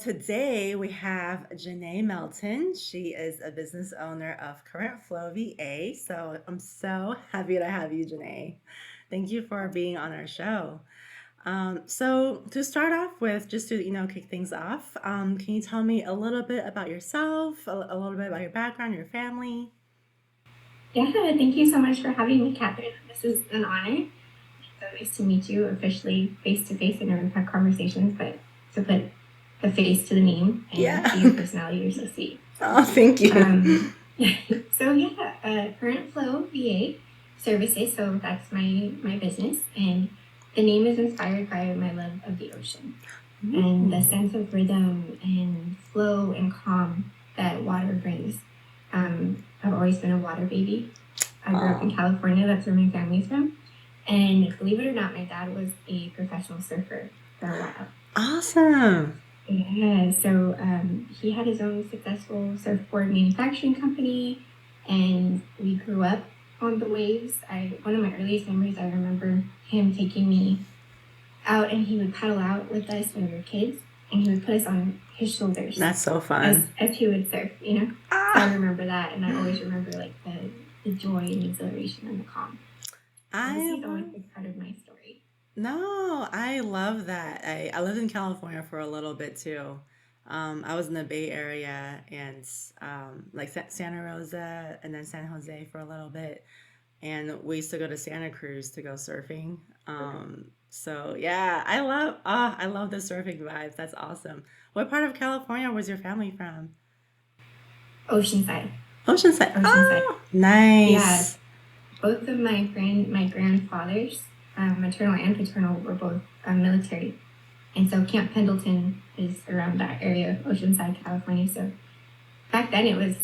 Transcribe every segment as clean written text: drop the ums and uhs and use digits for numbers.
Today we have JeNaye Melton. She is a business owner of Current Flow VA. So I'm so happy to have you, JeNaye. Thank you for being on our show. So to start off with, just to kick things off, can you tell me a little bit about yourself, a little bit about your background, your family? Yeah, thank you so much for having me, Catherine. This is an honor. So nice to meet you officially face to face. I know we've had conversations, but to put the face to the name and Yeah. see your personality, you're so sweet. Oh, thank you. Current Flow VA services. So that's my business, and the name is inspired by my love of the ocean and the Ooh. sense of rhythm and flow and calm that water brings. I've always been a water baby. I grew up in Oh, California. That's where my family's from. And believe it or not, my dad was a professional surfer for a while. awesome. Yeah, so he had his own successful surfboard manufacturing company, and we grew up on the waves. One of my earliest memories, I remember him taking me out, and he would paddle out with us when we were kids, and he would put us on his shoulders That's so as fun. as he would surf, you know. So I Ah, remember that, and I always remember like the joy and exhilaration and the calm. So I he's always love. been part of my story. No, I love that. I lived in California for a little bit too. I was in the Bay Area and like Santa Rosa and then San Jose for a little bit. And we used to go to Santa Cruz to go surfing. So yeah, I love the surfing vibes. That's awesome. What part of California was your family from? Oceanside, Oceanside. Oceanside. Oh, Yeah, nice. both of my grandfathers, maternal and paternal, were both military, and so Camp Pendleton is around that area, Oceanside, California. So back then it was,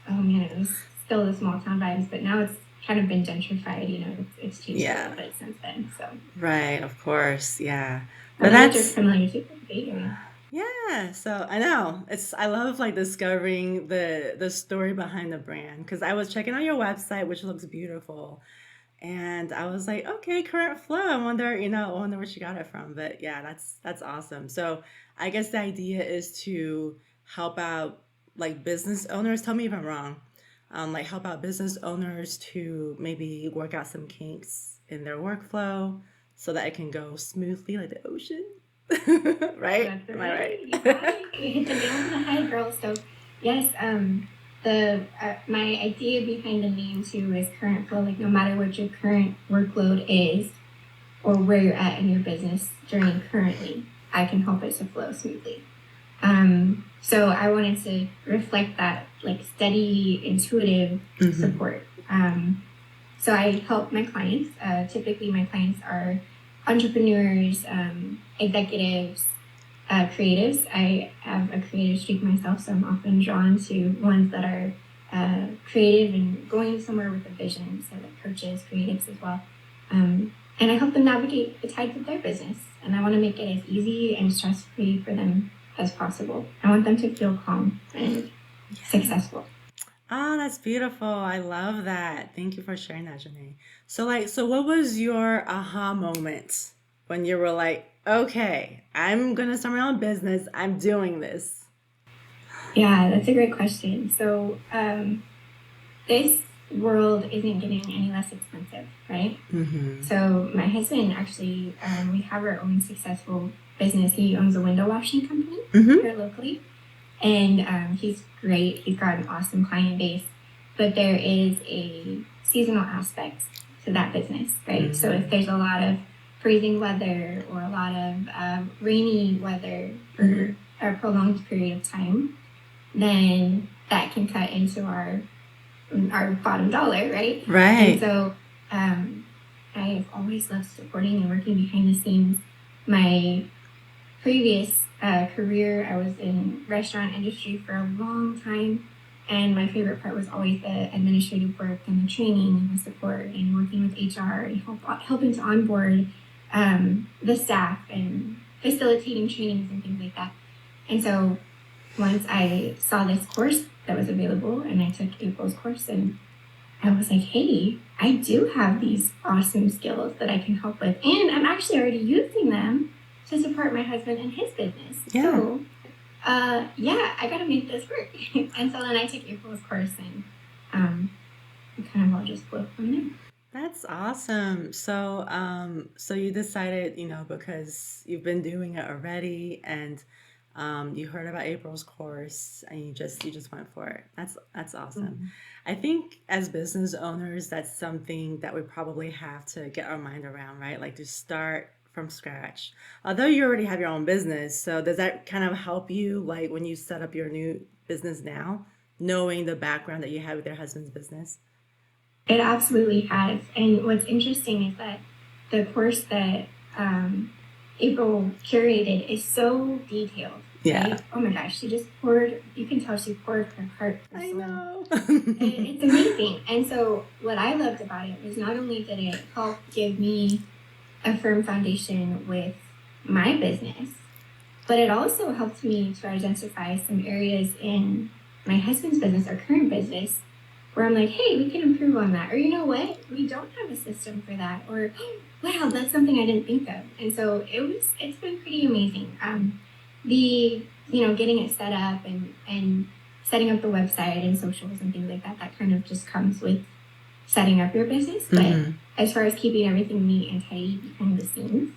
oh man, it was still the small town vibes, but now it's kind of been gentrified. You know, it's changed a little Yeah, bit since then. So right, of course. Yeah. I But know that you're that's familiar too with the Bay Area. Yeah, so I know. I love like discovering the story behind the brand because I was checking out your website, which looks beautiful. And I was like, okay, current flow. I wonder where she got it from. But yeah, that's awesome. So I guess the idea is to help out like business owners. Tell me if I'm wrong. Like help out business owners to maybe work out some kinks in their workflow so that it can go smoothly like the ocean. Right? That's Am I right. You got right? it. You hit the nail on the head, girl. So, yes, the my idea behind the name too is current flow. Like, no matter what your current workload is or where you're at in your business journey currently, I can help it to flow smoothly. So I wanted to reflect that like steady, intuitive Hmm. support. So I help my clients. Typically, my clients are entrepreneurs, executives, creatives. I have a creative streak myself, so I'm often drawn to ones that are creative and going somewhere with a vision. So like coaches, creatives as well. And I help them navigate the tides of their business. And I want to make it as easy and stress free for them as possible. I want them to feel calm and Yeah. successful. Oh, that's beautiful. I love that. Thank you for sharing that, Janae. So what was your aha moment when you were like, okay, I'm gonna start my own business. I'm doing this. Yeah, that's a great question. This world isn't getting any less expensive, right? Mm-hmm. So my husband actually, we have our own successful business. He owns a window washing company Mm-hmm. here locally, and he's great. He's got an awesome client base, but there is a seasonal aspect to that business, right? So if Mm-hmm. there's a lot of freezing weather or a lot of rainy weather Mm-hmm. for a prolonged period of time, then that can cut into our bottom dollar, right? And Right. so um, I've always loved supporting and working behind the scenes. My previous career, I was in restaurant industry for a long time, and my favorite part was always the administrative work and the training and the support and working with HR and helping to onboard the staff and facilitating trainings and things like that. And so once I saw this course that was available, and I took April's course, and I was like, hey, I do have these awesome skills that I can help with. And I'm actually already using them to support my husband and his business. Yeah. So yeah, I gotta make this work. And so then I took April's course, and it kind of all just flowed from there. That's awesome. So you decided, because you've been doing it already and you heard about April's course and you just went for it. That's awesome. Mhm. I think as business owners, that's something that we probably have to get our mind around, right? Like to start from scratch. Although you already have your own business, so does that kind of help you like when you set up your new business now, knowing the background that you had with your husband's business? It absolutely has. And what's interesting is that the course that April curated is so detailed, Yeah. right? Oh my gosh, she just poured, you can tell she poured her heart, her I soul. know. It's amazing. And so, what I loved about it was not only did it help give me a firm foundation with my business, but it also helped me to identify some areas in my husband's business, our current business, where I'm like, hey, we can improve on that. Or you know what? We don't have a system for that. Or wow, that's something I didn't think of. And so it's been pretty amazing. Getting it set up and setting up the website and socials and things like that, that kind of just comes with setting up your business. But Hmm. as far as keeping everything neat and tidy behind the scenes,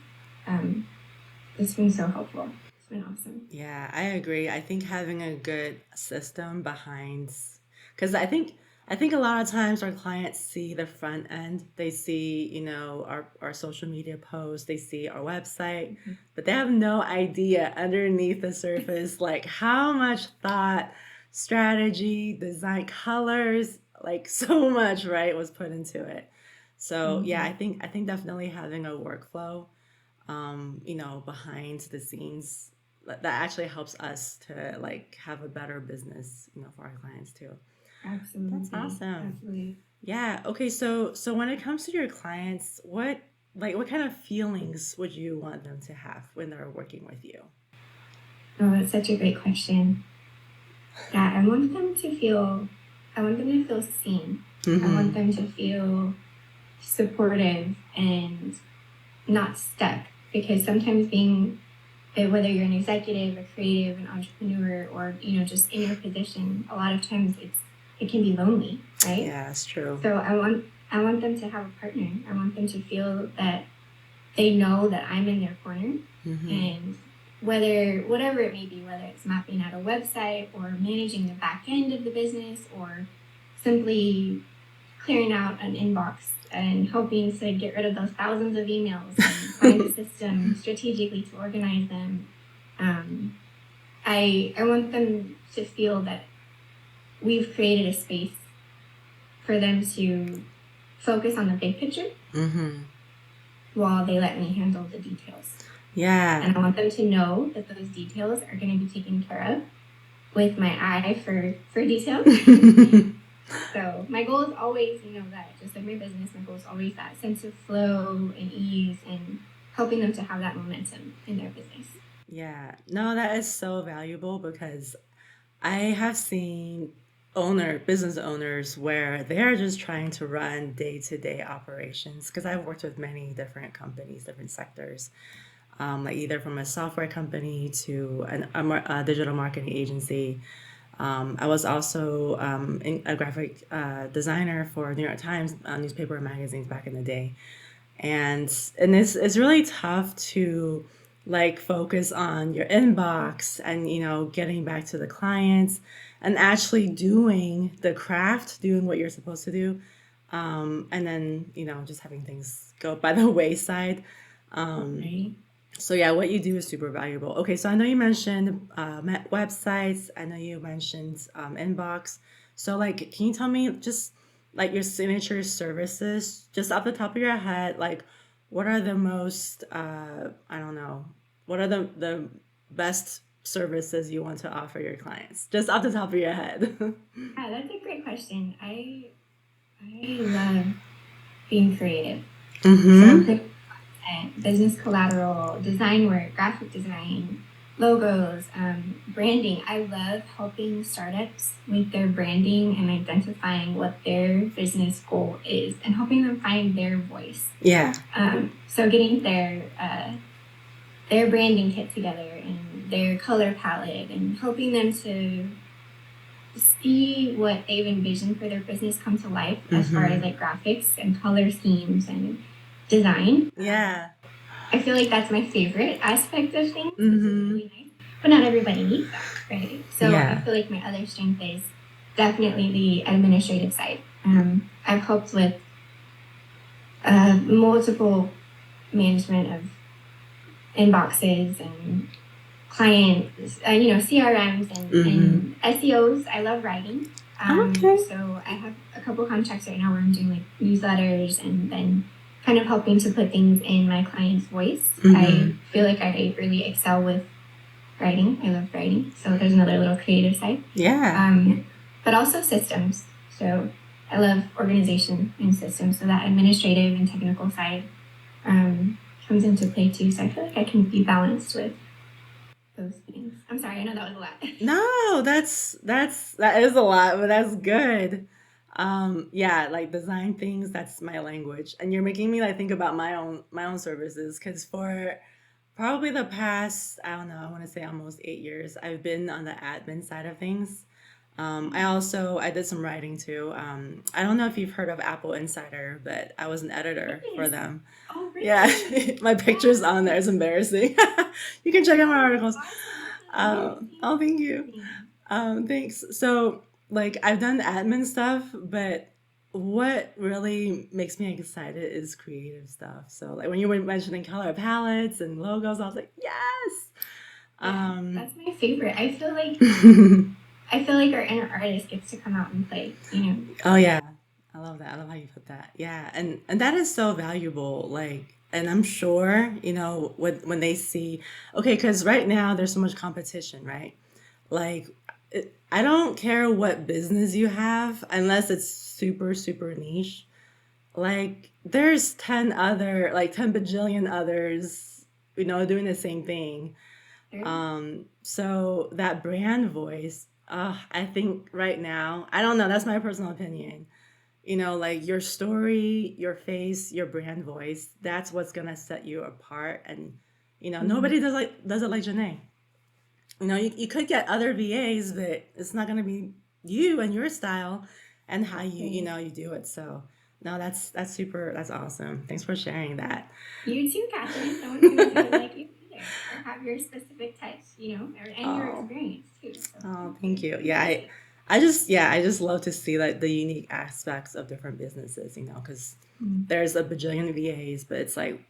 um, it's been so helpful. It's been awesome. Yeah, I agree. I think having a good system behind, because I think a lot of times our clients see the front end. They see, our social media posts, they see our website, but they have no idea underneath the surface, like how much thought, strategy, design, colors, like so much, right, was put into it. So yeah, Mm-hmm. I think definitely having a workflow behind the scenes that actually helps us to like have a better business, for our clients too. That's Absolutely. awesome. Absolutely. Yeah. Okay. So when it comes to your clients, what kind of feelings would you want them to have when they're working with you? Oh, that's such a great question. Yeah, I want them to feel seen. I want Mm-hmm. them to feel supportive and not stuck. Because sometimes whether you're an executive, a creative, an entrepreneur, or, just in your position, a lot of times it can be lonely, right? Yeah, it's true. So I want them to have a partner. I want them to feel that they know that I'm in their corner, Mm-hmm. and whatever it may be, whether it's mapping out a website or managing the back end of the business or simply clearing out an inbox and hoping to get rid of those thousands of emails and find a system strategically to organize them. Um, I want them to feel that we've created a space for them to focus on the big picture Mm-hmm. while they let me handle the details. Yeah. And I want them to know that those details are going to be taken care of with my eye for details. So my goal is always, that just like my business, my goal is always that sense of flow and ease and helping them to have that momentum in their business. Yeah. No, that is so valuable because I have seen business owners where they're just trying to run day-to-day operations because I've worked with many different companies, different sectors, like either from a software company to a digital marketing agency. I was also a graphic designer for New York Times newspaper and magazines back in the day, and it's really tough to like focus on your inbox and getting back to the clients and actually doing the craft, doing what you're supposed to do, and then just having things go by the wayside. Right? So yeah, what you do is super valuable. Okay, so I know you mentioned websites. I know you mentioned inbox. So like, can you tell me just like your signature services, just off the top of your head, like what are the most I don't know, what are the best services you want to offer your clients, just off the top of your head? Yeah, that's a great question. I love being creative. So Mm-hmm. creative content, business collateral, design work, graphic design, logos, branding. I love helping startups with their branding and identifying what their business goal is and helping them find their voice. Yeah. So getting their branding kit together and their color palette and helping them to see what they've envisioned for their business come to life as far as like graphics and color schemes and design. Yeah. I feel like that's my favorite aspect of things, which is really nice. But not everybody needs that, right? So Yeah. I feel like my other strength is definitely the administrative side. I've helped with multiple management of inboxes and clients, CRMs and SEOs. I love writing. Okay. So I have a couple contracts right now where I'm doing like newsletters and then kind of helping to put things in my client's voice. I feel like I really excel with writing. I love writing. So there's another little creative side. Yeah. But also systems. So I love organization and systems. So that administrative and technical side comes into play too. So I feel like I can be balanced with those things. I'm sorry, I know that was a lot. No, that is a lot, but that's good. Yeah, like design things, that's my language. And you're making me like think about my own services because for probably the past, I don't know, I want to say almost 8 years, I've been on the admin side of things. I did some writing too. I don't know if you've heard of Apple Insider, but I was an editor for them. Oh, really? Yeah, my picture's on there. It's embarrassing. You can check out my articles. Oh, thank you. Thanks. So, like, I've done admin stuff, but what really makes me excited is creative stuff. So, like, when you were mentioning color palettes and logos, I was like, yes. That's my favorite. I feel like our inner artist gets to come out and play, Oh yeah. I love that. I love how you put that. Yeah. And that is so valuable. Like, and I'm sure, when they see, okay, because right now there's so much competition, right? Like, I don't care what business you have unless it's super, super niche. Like, there's 10 bajillion others, doing the same thing. So that brand voice, I think right now, I don't know, that's my personal opinion. Like your story, your face, your brand voice, that's what's gonna set you apart. And nobody does it like JeNaye. You could get other VAs, but it's not gonna be you and your style and how you do it. So no, that's super, that's awesome. Thanks for sharing that. You too, Catherine. No one's gonna do it like you either, or have your specific touch, and your experience too. So Oh, thank you. Yeah, I just love to see like the unique aspects of different businesses, because there's a bajillion VAs, but it's like,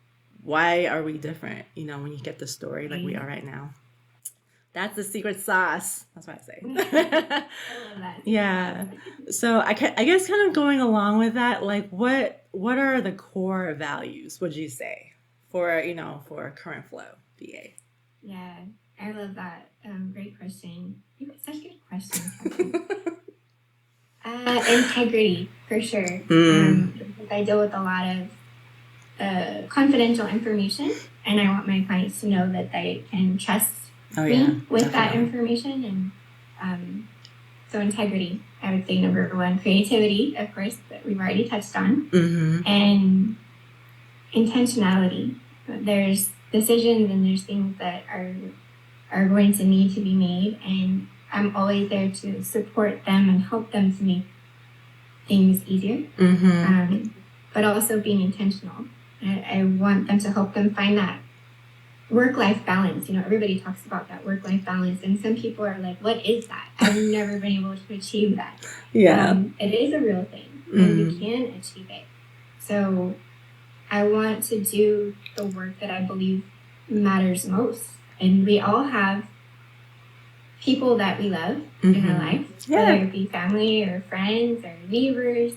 why are we different? When you get the story like we are right now. That's the secret sauce. That's what I say. I love that. Yeah. So I guess kind of going along with that, like what are the core values, would you say, for current flow VA? Yeah, I love that. Great question. You got such good questions, Catherine. Integrity, for sure. I deal with a lot of confidential information, and I want my clients to know that they can trust me with that information. And so integrity, I would say number one. Creativity, of course, that we've already touched on. And intentionality. There's decisions and there's things that are going to need to be made, and I'm always there to support them and help them to make things easier. But also being intentional. I want them to help them find that work-life balance. Everybody talks about that work-life balance, and some people are like, what is that? I've never been able to achieve that. It is a real thing, and you can achieve it. So I want to do the work that I believe matters most. And we all have people that we love in our life, whether it be family or friends or neighbors.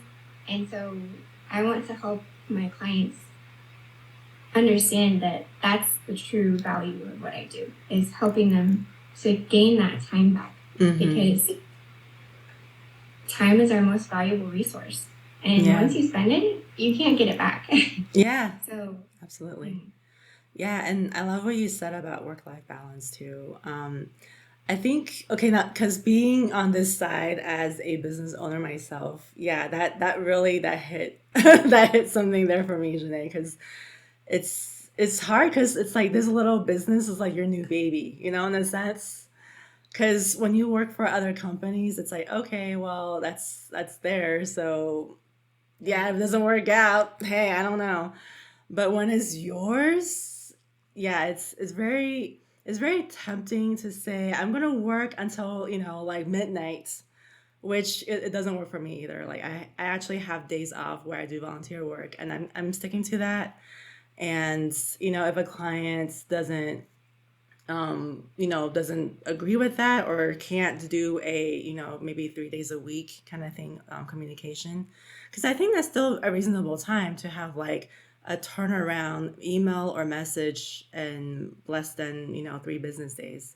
And so I want to help my clients understand that that's the true value of what I do, is helping them to gain that time back. Because time is our most valuable resource. And once you spend it, you can't get it back. So Absolutely. Yeah, and I love what you said about work-life balance too. I think, okay, now because being on this side as a business owner myself, yeah, that really that hit that hit something there for me, Janae, because it's hard because it's like this little business is like your new baby, in a sense. Because when you work for other companies, it's like, okay, well, that's theirs. So yeah, if it doesn't work out, hey, I don't know. But when it's yours, yeah, it's very tempting to say I'm gonna work until like midnight, which it doesn't work for me either. Like I actually have days off where I do volunteer work, and I'm sticking to that. And if a client doesn't agree with that or can't do a, maybe 3 days a week kind of thing, communication. Because I think that's still a reasonable time to have like a turnaround email or message in less than, 3 business days.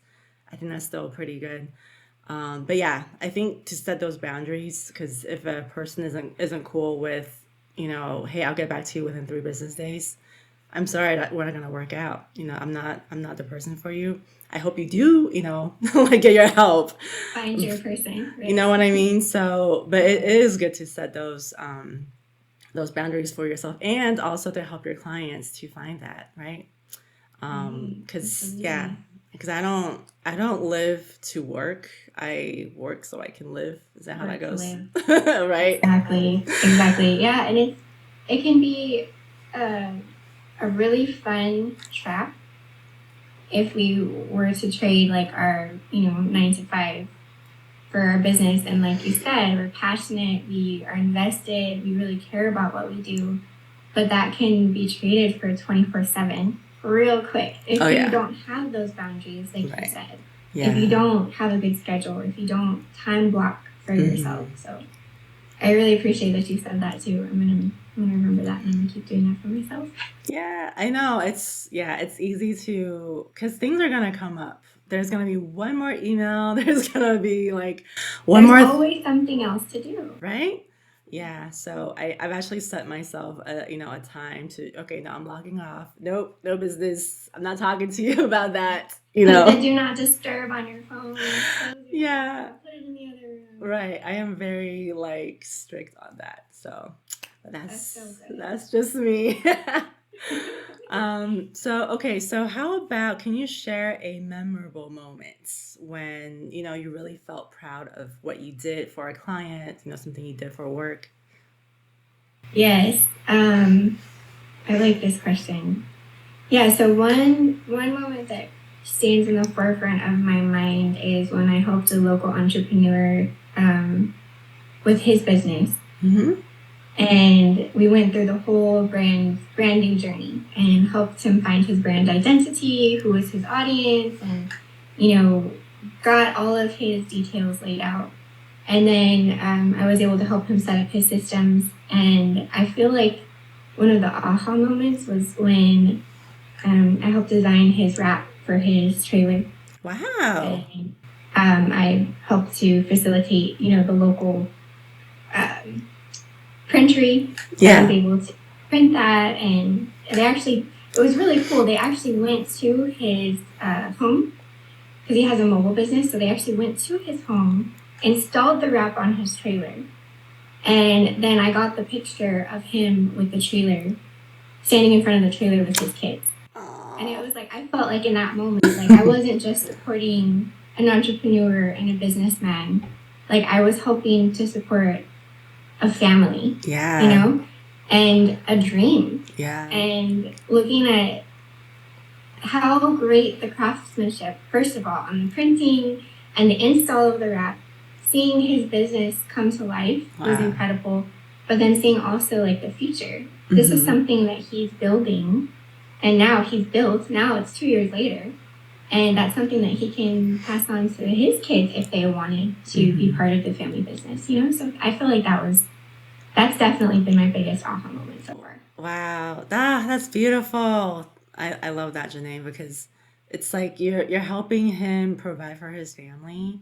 I think that's still pretty good. But yeah, I think to set those boundaries, because if a person isn't cool with, hey, I'll get back to you within 3 business days. I'm sorry that we're not gonna work out. I'm not the person for you. I hope you do, like get your help. Find your person, You know right? what I mean? So, but it is good to set those boundaries for yourself and also to help your clients to find that, right? Right. Because yeah, Absolutely. because I don't live to work. I work so I can live. Is that how that Work to goes? live. Right? Exactly. Exactly. Yeah, and it can be uh, a really fun trap if we were to trade like our 9 to 5 for our business. And like you said, we're passionate, we are invested, we really care about what we do, but that can be traded for 24/7 real quick Oh if you yeah. don't have those boundaries, like you Right. said, if Yeah. you don't have a good schedule, if you don't time block for yourself. Hmm. So I really appreciate that you said that too. I'm gonna remember that, and I'm gonna keep doing that for myself. Yeah, I know. It's easy to, because things are gonna come up. There's gonna be one more email. There's gonna be like one There's more, always something else to do. right? Yeah. So I've actually set myself a time to, okay, no, I'm logging off. Nope, no business. I'm not talking to you about that. The do not disturb on your phone, close your Yeah. door, put it in the other room. Right. I am very like strict on that. So That's so that's just me. So okay, so how about, can you share a memorable moment when, you really felt proud of what you did for a client, something you did for work? Yes. I like this question. Yeah, so one moment that stands in the forefront of my mind is when I helped a local entrepreneur with his business. Mm-hmm. And we went through the whole branding journey and helped him find his brand identity, who was his audience, and got all of his details laid out. And then I was able to help him set up his systems. And I feel like one of the aha moments was when I helped design his wrap for his trailer. Wow. And I helped to facilitate, the local um, printery that was Yeah. able to print that. And it was really cool. They actually went to his home because he has a mobile business. So they actually went to his home, installed the wrap on his trailer. And then I got the picture of him with the trailer, standing in front of the trailer with his kids. And it Aw. was like, I felt like in that moment, like I wasn't just supporting an entrepreneur and a businessman. Like I was helping to support a family, Yeah. and a dream. Yeah. And looking at how great the craftsmanship, first of all, on the printing and the install of the wrap, seeing his business come to life was Wow. incredible. But then seeing also like the future. This is something that he's building, and now he's built. Now it's 2 years later, and that's something that he can pass on to his kids if they wanted to be part of the family business. So I feel like that's definitely been my biggest aha moment so far. Wow, that's beautiful. I love that, JeNaye, because it's like you're helping him provide for his family,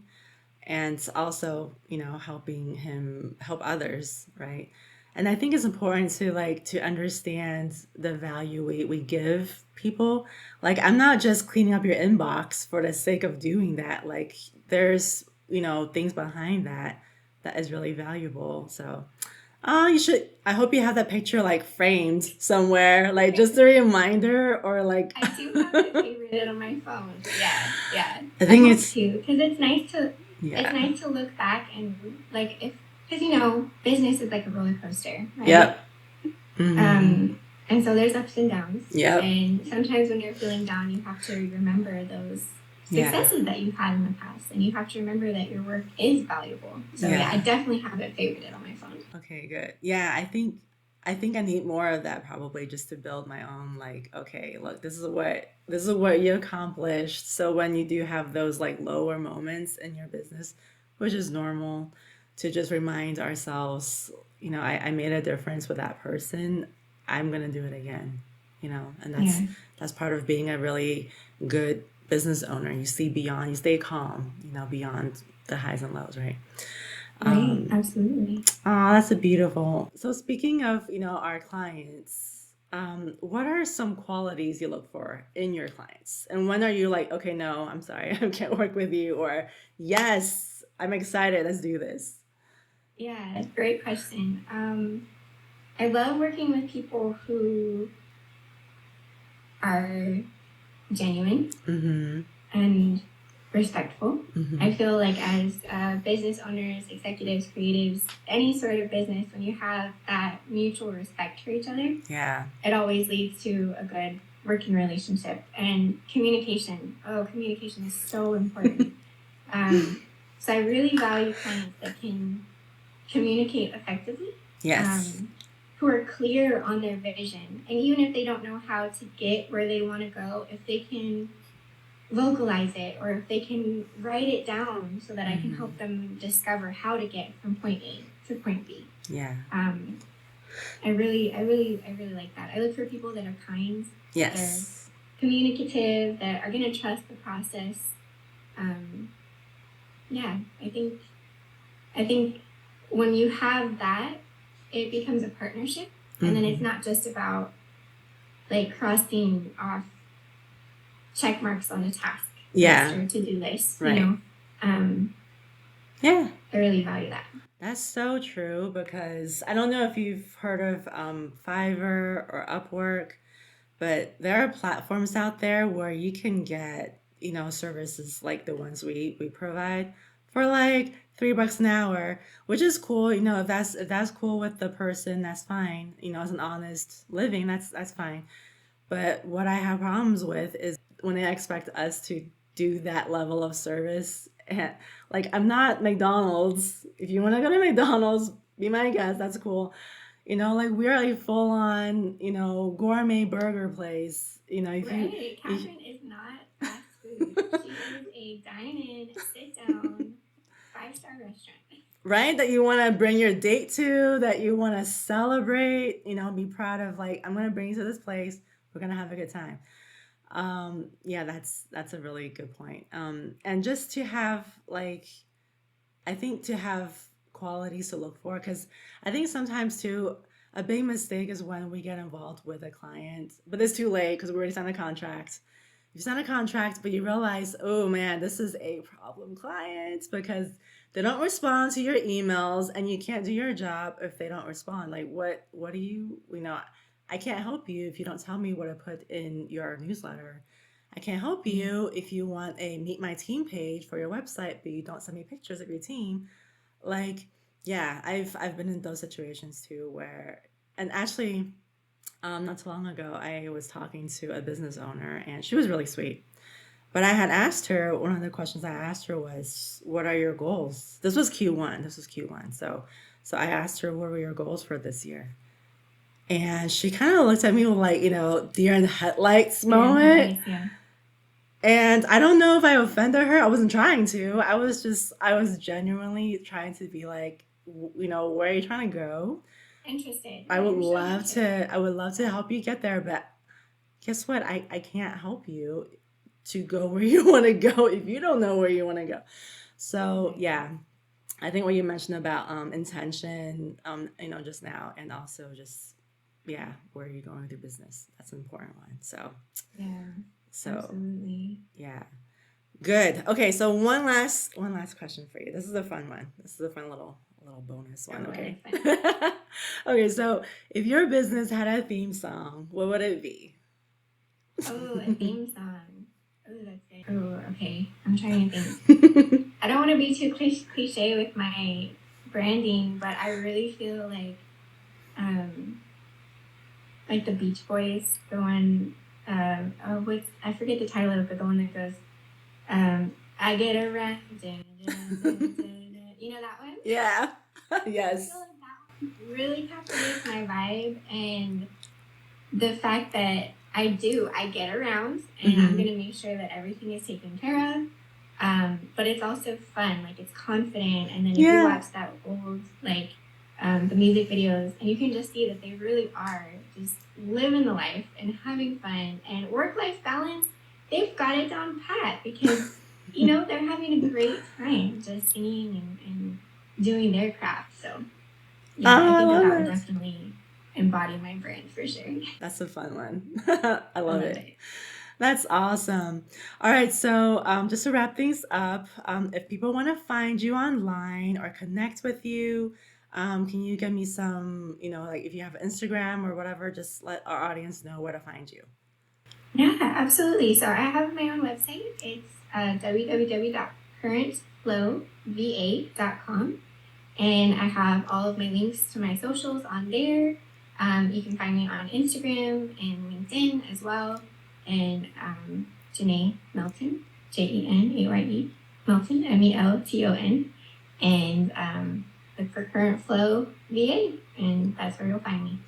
and also, helping him help others, right? And I think it's important to understand the value we give people. Like, I'm not just cleaning up your inbox for the sake of doing that. Like, there's, things behind that is really valuable. So Oh, you should. I hope you have that picture like framed somewhere, like just a reminder or like. I do have it favorited on my phone. Yeah, yeah. I I think have it's to because it's yeah. nice to look back and like if because you know business is like a roller coaster, right? Yep. Hmm. And so there's ups and downs, Yep. and sometimes when you're feeling down, you have to remember those Yeah. successes that you've had in the past, and you have to remember that your work is valuable. So yeah, I Yeah. definitely have it favorited on my phone. Okay, good. Yeah, I think I need more of that probably just to build my own like, okay, look, this is what you accomplished. So when you do have those like lower moments in your business, which is normal, to just remind ourselves, I made a difference with that person. I'm gonna do it again. And that's Yeah, that's part of being a really good business owner. You see beyond, you stay calm, beyond the highs and lows, right? right, Um, absolutely. Oh, that's a beautiful. So speaking of, our clients, what are some qualities you look for in your clients? And when are you like, okay, no, I'm sorry, I can't work with you, or yes, I'm excited, let's do this. Yeah, great question. I love working with people who are genuine Mm-hmm. and respectful. Mm-hmm. I feel like as business owners, executives, creatives, any sort of business, when you have that mutual respect for each other, Yeah. it always leads to a good working relationship. And communication. Oh, communication is so important. So I really value clients that can communicate effectively, Yes. um, who are clear on their vision. And even if they don't know how to get where they want to go, if they can vocalize it or if they can write it down so that I can Mm-hmm. help them discover how to get from point A to point B. Yeah. I really like that. I look for people that are kind, that are Yes. communicative, that are going to trust the process. Um, yeah, I think when you have that, it becomes a partnership, and then it's Mm-hmm. not just about like crossing off check marks on a task list Yeah. or to-do list. Right. Um, Yeah. I really value that. That's so true because I don't know if you've heard of Fiverr or Upwork. But there are platforms out there where you can get, services like the ones we provide for like $3 an hour, which is cool. If that's cool with the person, that's fine. As an honest living, that's fine. But what I have problems with is when they expect us to do that level of service. And, like, I'm not McDonald's. If you want to go to McDonald's, be my guest. That's cool. Like we're a full on, gourmet burger place. If you, Right. if, Catherine is not fast food. She is a dine-in, sit-down, five-star restaurant. right, that you want to bring your date to, that you want to celebrate, be proud of, like, I'm going to bring you to this place. We're going to have a good time. Yeah, that's a really good point. And just to have like, I think to have qualities to look for, because I think sometimes too, a big mistake is when we get involved with a client, but it's too late because we already signed a contract. You sign a contract, but you realize, oh man, this is a problem client because they don't respond to your emails, and you can't do your job if they don't respond. Like, what do I can't help you if you don't tell me what to put in your newsletter. I can't help Yeah. you if you want a meet my team page for your website, but you don't send me pictures of your team. Like, yeah, I've been in those situations too where, and actually, not too long ago, I was talking to a business owner, and she was really sweet. But I had asked her, one of the questions I asked her was, "What are your goals?" This was Q1. This was Q1. So I asked her, "What were your goals for this year?" And she kind of looked at me with like, deer in the headlights Deer in moment. headlights, yeah. And I don't know if I offended her. I wasn't trying to. I was genuinely trying to be like, where are you trying to go? Interested. I Yeah, would you're showing love interest. to, I would love to help you get there, but guess what? I can't help you to go where you want to go if you don't know where you want to go. So Right. yeah, I think what you mentioned about intention, just now, and also just yeah, where are you going with your business? That's an important one. Yeah, So absolutely. yeah. Good. Okay, so one last question for you. This is a fun one. This is a fun little A little bonus Oh, one, well, okay. that's fun. Okay, so if your business had a theme song, what would it be? Oh, a theme song. Oh, that's good. Oh, okay. I'm trying to think. I don't want to be too cliche with my branding, but I really feel um, like the Beach Boys, the one, I forget the title of it, but the one that goes, I get around, dun, dun, dun, dun, dun. You know that one? Yeah. I feel Yes. like that one really captivates my vibe, and the fact that I get around and I'm Hmm. gonna make sure that everything is taken care of. But it's also fun, like it's confident. And then if you Yeah. watch that old, the music videos, and you can just see that they really are just living the life and having fun and work life balance. They've got it down pat because, they're having a great time just singing and doing their craft. So, yeah, I Oh, I think that love that would it. definitely embody my brand for sure. That's a fun one. I I love love it. it. That's awesome. All right, so just to wrap things up, if people want to find you online or connect with you, can you give me some, like if you have Instagram or whatever, just let our audience know where to find you. Yeah, absolutely. So I have my own website. It's www.currentflowva.com. And I have all of my links to my socials on there. You can find me on Instagram and LinkedIn as well. And JeNaye Melton, JeNaye, Melton, Melton. And look for Current Flow VA, and that's where you'll find me.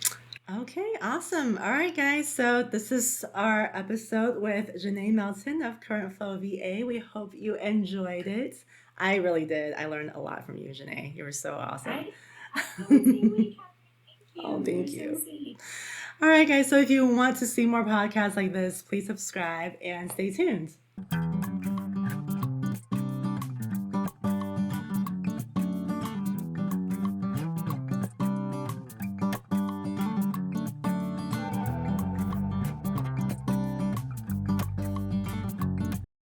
Okay, awesome. All right, guys. So this is our episode with JeNaye Melton of Current Flow VA. We hope you enjoyed it. I really did. I learned a lot from you, JeNaye. You were so awesome. I feel the same way, Catherine. Thank Oh, you. You're thank so you. sweet. All right, guys. So if you want to see more podcasts like this, please subscribe and stay tuned.